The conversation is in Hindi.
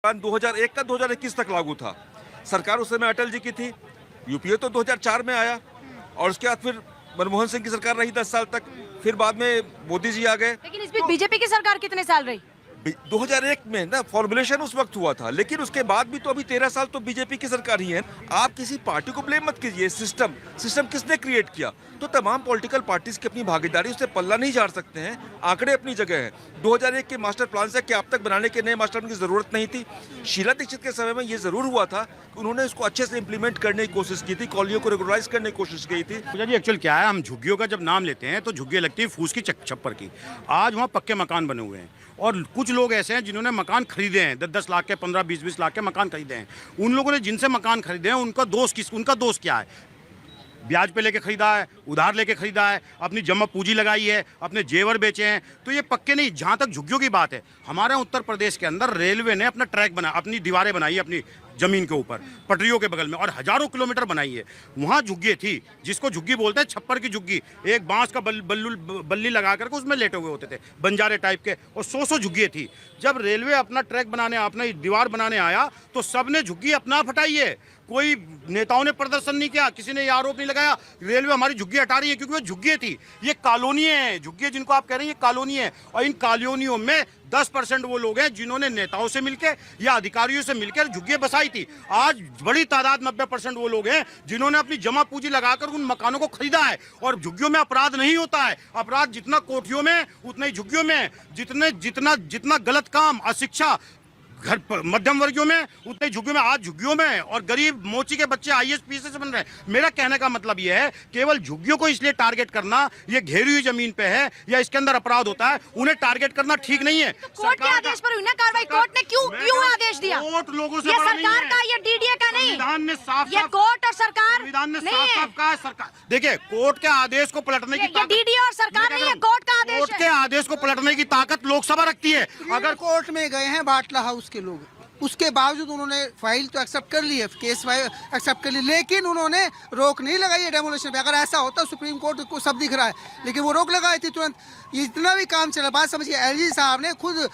2001 का 2021 तक लागू था। सरकार उस समय अटल जी की थी, यूपीए तो 2004 में आया और उसके बाद फिर मनमोहन सिंह की सरकार रही 10 साल तक, फिर बाद में मोदी जी आ गए। लेकिन इस बीच बीजेपी की सरकार कितने साल रही? 2001 में ना फॉर्मुलेशन उस वक्त हुआ था, लेकिन उसके बाद भी तो अभी 13 साल तो बीजेपी की सरकार ही है। आप किसी पार्टी को ब्लेम मत कीजिए, सिस्टम किसने क्रिएट किया? तो तमाम पॉलिटिकल पार्टीज की अपनी भागीदारी, उससे पल्ला नहीं झाड़ सकते हैं। आंकड़े अपनी जगह हैं। 2001 के मास्टर प्लान से क्या अब तक बनाने के नए मास्टर प्लान की जरूरत नहीं थी? शीला दीक्षित के समय में ये जरूर हुआ था कि उन्होंने इसको अच्छे से इंप्लीमेंट करने की कोशिश की थी, कॉलोनियों को रेगुलराइज करने की कोशिश की थी। पूजा जी, एक्चुअल क्या है, हम झुग्गियों का जब नाम लेते हैं तो झुग्गियाँ लगती है फूस की छप्पर की। आज वहाँ पक्के मकान बने हुए हैं और कुछ लोग ऐसे हैं जिन्होंने मकान खरीदे हैं, 10-10 लाख के, 15-20-20 लाख के मकान खरीदे हैं। उन लोगों ने जिनसे मकान खरीदे हैं उनका दोष क्या है? ब्याज पे लेके खरीदा है, उधार लेके खरीदा है, अपनी जमा पूंजी लगाई है, अपने जेवर बेचे हैं, तो ये पक्के नहीं। जहाँ तक झुग्गियों की बात है, हमारे उत्तर प्रदेश के अंदर रेलवे ने अपना ट्रैक बना, अपनी दीवारें बनाई है अपनी जमीन के ऊपर, पटरियों के बगल में, और हजारों किलोमीटर बनाई है। वहाँ झुग्गी थी, जिसको झुग्गी बोलते हैं, छप्पर की झुग्गी, एक बांस का बल्ली लगा करके उसमें लेटे हुए होते थे, बंजारे टाइप के, और 100 झुग्गी थी। जब रेलवे अपना ट्रैक बनाने, अपना दीवार बनाने आया तो सबने झुग्गी अपना हटाई है। कोई नेताओं ने प्रदर्शन नहीं किया, किसी ने ये आरोप नहीं लगाया रेलवे हमारी झुग्गी हटा रही है, क्योंकि वो झुग्गी थी। ये कॉलोनियां हैं, झुग्गी जिनको आप कह रहे हैं, ये कॉलोनी है, और इन कॉलोनियों में 10% वो लोग हैं जिन्होंने नेताओं से मिलकर या अधिकारियों से मिलकर झुग्गियां बसाई थी। आज बड़ी तादाद 90% वो लोग हैं जिन्होंने अपनी जमा पूंजी लगाकर उन मकानों को खरीदा है। और झुग्गियों में अपराध नहीं होता है, अपराध जितना कोठियों में उतना ही झुग्गियों में। जितना गलत काम, अशिक्षा घर पर मध्यम वर्गियों में, उतने झुग्गियों में। आज झुग्गियों में और गरीब मोची के बच्चे IAS PCS बन रहे हैं। मेरा कहने का मतलब यह है, केवल झुग्गियों को इसलिए टारगेट करना, ये घेरी हुई जमीन पे है या इसके अंदर अपराध होता है, उन्हें टारगेट करना ठीक नहीं है। तो कोर्ट के आदेश पर हुई ना कार्रवाई, कोर्ट ने क्यों आदेश दिया? कोर्ट लोगों से ये बड़ा सरकार नहीं का, है। ये DDA का नहीं, संविधान ने साफ ये कोर्ट और सरकार संविधान ने नहीं है। साफ कहा है। सरकार देखिए, कोर्ट के आदेश को पलटने की ये DDA और सरकार नहीं है, कोर्ट का आदेश कोर्ट है। के आदेश को पलटने की ताकत लोकसभा रखती है। अगर कोर्ट में गए हैं बाटला हाउस के लोग, उसके बावजूद उन्होंने फाइल तो एक्सेप्ट कर ली है, केस फाइल एक्सेप्ट कर ली, लेकिन उन्होंने रोक नहीं लगाई है डेमोलिशन पे। अगर ऐसा होता, सुप्रीम कोर्ट को सब दिख रहा है, लेकिन वो रोक लगाई थी तुरंत। ये इतना भी काम चला, बात समझिए, LG साहब ने खुद